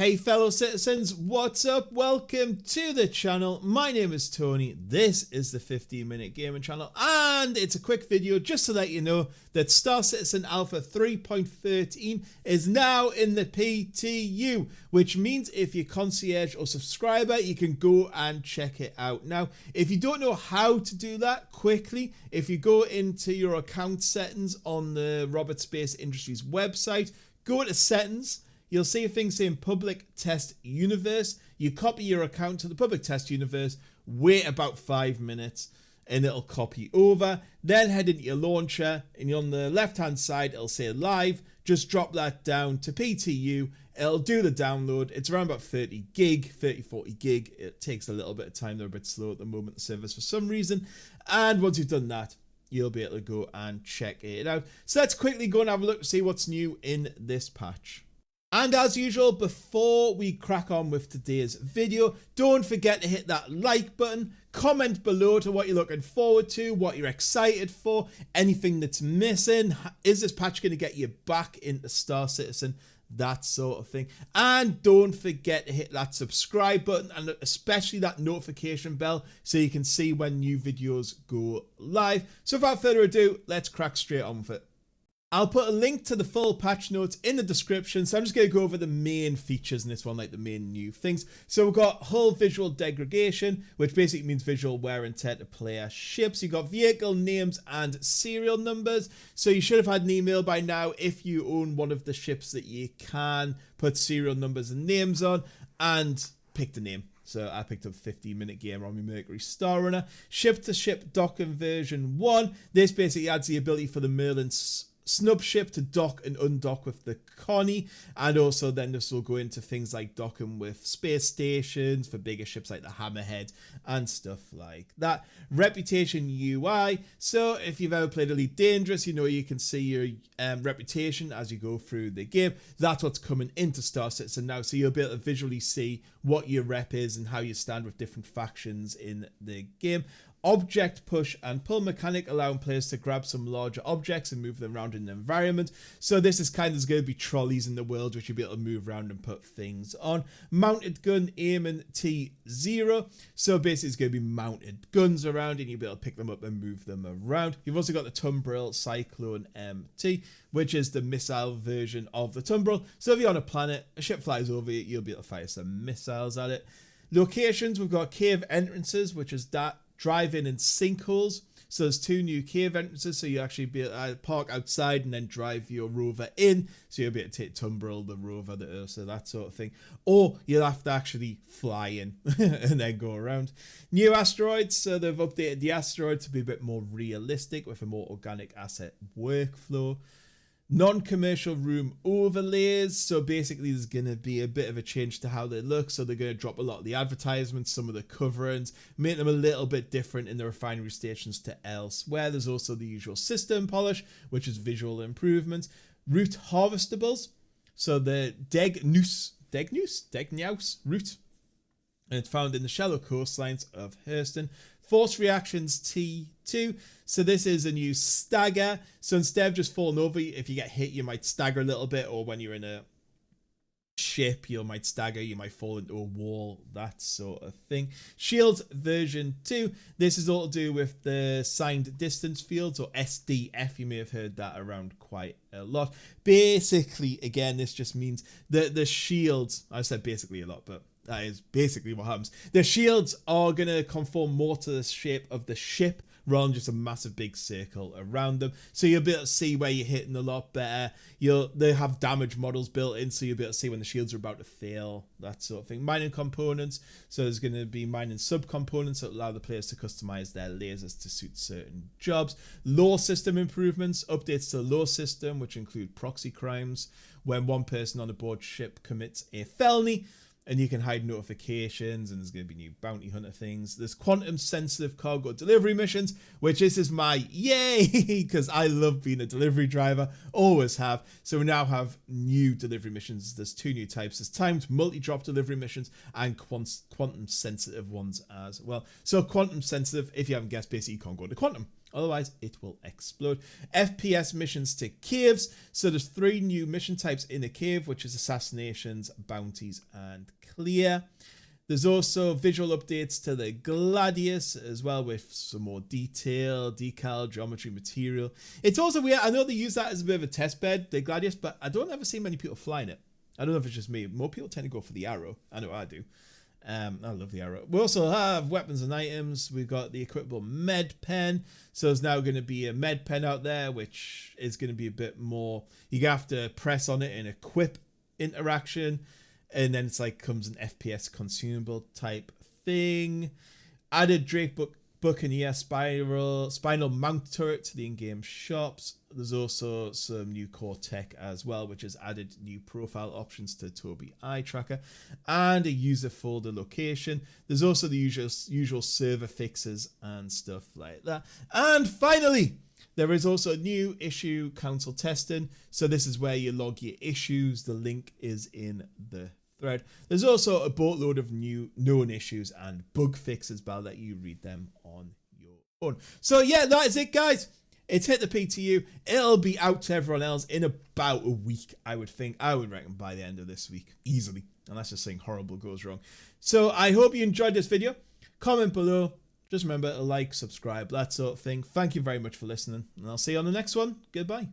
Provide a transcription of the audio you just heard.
Hey fellow citizens, what's up? Welcome to the channel. My name is Tony. This is the 15-minute gaming channel, and it's a quick video just to let you know that Star Citizen Alpha 3.13 is now in the PTU, which means if you're concierge or subscriber, you can go and check it out. Now, if you don't know how to do that quickly, if you go into your account settings on the Robert Space Industries website, go to settings. You'll see a thing saying public test universe. You copy your account to the public test universe, wait about 5 minutes, and it'll copy over. Then head into your launcher, and on the left-hand side, it'll say live. Just drop that down to PTU. It'll do the download. It's around about 30 gig, 40 gig. It takes a little bit of time. They're a bit slow at the moment, the servers, for some reason. And once you've done that, you'll be able to go and check it out. So let's quickly go and have a look to see what's new in this patch. And as usual, before we crack on with today's video, don't forget to hit that like button, comment below to what you're looking forward to, what you're excited for, anything that's missing. Is this patch going to get you back into Star Citizen? That sort of thing. And don't forget to hit that subscribe button and especially that notification bell so you can see when new videos go live. So without further ado, let's crack straight on with it. I'll put a link to the full patch notes in the description, so I'm just going to go over the main features in this one, like the main new things. So we've got hull visual degradation, which basically means visual wear and tear to player ships. You've got vehicle names and serial numbers, so you should have had an email by now if you own one of the ships that you can put serial numbers and names on, and pick the name. So I picked up 15-minute game on my Mercury Star Runner. Ship-to-ship docking version 1. This basically adds the ability for the Merlin snub ship to dock and undock with the Connie, and also then this will go into things like docking with space stations for bigger ships like the Hammerhead and stuff like that. Reputation UI, so if you've ever played Elite Dangerous, you know you can see your reputation as you go through the game. That's what's coming into Star Citizen now, so you'll be able to visually see what your rep is and how you stand with different factions in the game. Object push and pull mechanic, allowing players to grab some larger objects and move them around in the environment. So this is kind of going to be trolleys in the world, which you'll be able to move around and put things on. Mounted gun aiming T0. So basically it's going to be mounted guns around and you'll be able to pick them up and move them around. You've also got the Tumbril Cyclone MT, which is the missile version of the Tumbril. So if you're on a planet, a ship flies over you, you'll be able to fire some missiles at it. Locations, we've got cave entrances, which is that drive-in and sinkholes. So there's 2 new cave entrances, so you actually be able to park outside and then drive your rover in. So you'll be able to take Tumbril, the rover, the Ursa, that sort of thing. Or you'll have to actually fly in and then go around. New asteroids, so they've updated the asteroid to be a bit more realistic with a more organic asset workflow. Non-commercial room overlays, so basically there's going to be a bit of a change to how they look, so they're going to drop a lot of the advertisements, some of the coverings, make them a little bit different in the refinery stations to elsewhere. There's also the usual system polish, which is visual improvements. Route harvestables, so the Degnaus route, and it's found in the shallow coastlines of Hurston. Force reactions T2. So this is a new stagger. So instead of just falling over, if you get hit, you might stagger a little bit, or when you're in a ship, you might stagger, you might fall into a wall, that sort of thing. Shield version 2. This is all to do with the signed distance fields, or SDF. You may have heard that around quite a lot. Basically, again, this just means that the shields, I said basically a lot, but that is basically what happens. The shields are going to conform more to the shape of the ship rather than just a massive big circle around them. So you'll be able to see where you're hitting a lot better. They have damage models built in, so you'll be able to see when the shields are about to fail, that sort of thing. Mining components. So there's going to be mining subcomponents that allow the players to customize their lasers to suit certain jobs. Law system improvements. Updates to the law system, which include proxy crimes. When one person on a board ship commits a felony, and you can hide notifications, and there's going to be new bounty hunter things. There's quantum sensitive cargo delivery missions, which this is my yay, because I love being a delivery driver, always have. So we now have new delivery missions. There's 2 new types. There's timed multi-drop delivery missions and quantum sensitive ones as well. So quantum sensitive, if you haven't guessed, basically you can't go to quantum. Otherwise, it will explode. FPS missions to caves. So there's 3 new mission types in a cave, which is assassinations, bounties, and clear. There's also visual updates to the Gladius as well, with some more detail, decal, geometry, material. It's also weird. I know they use that as a bit of a test bed, the Gladius, but I don't ever see many people flying it. I don't know if it's just me. More people tend to go for the arrow. I know I do. I love the arrow. We also have weapons and items. We've got the equipable med pen. So there's now going to be a med pen out there, which is going to be a bit more. You have to press on it and equip interaction. And then it's like comes an FPS consumable type thing. Added Drake Buccaneer spinal mount turret to the in-game shops. There's also some new core tech as well, which has added new profile options to Tobii Eye Tracker and a user folder location. There's also the usual server fixes and stuff like that. And finally, there is also new issue council testing. So this is where you log your issues. The link is in the thread. There's also a boatload of new known issues and bug fixes, but I'll let you read them on your own. So yeah, that is it, guys. It's hit the PTU. It'll be out to everyone else in about a week, I would think. I would reckon by the end of this week, easily, unless something horrible goes wrong. So I hope you enjoyed this video. Comment below. Just remember to like, subscribe, that sort of thing. Thank you very much for listening, and I'll see you on the next one. Goodbye.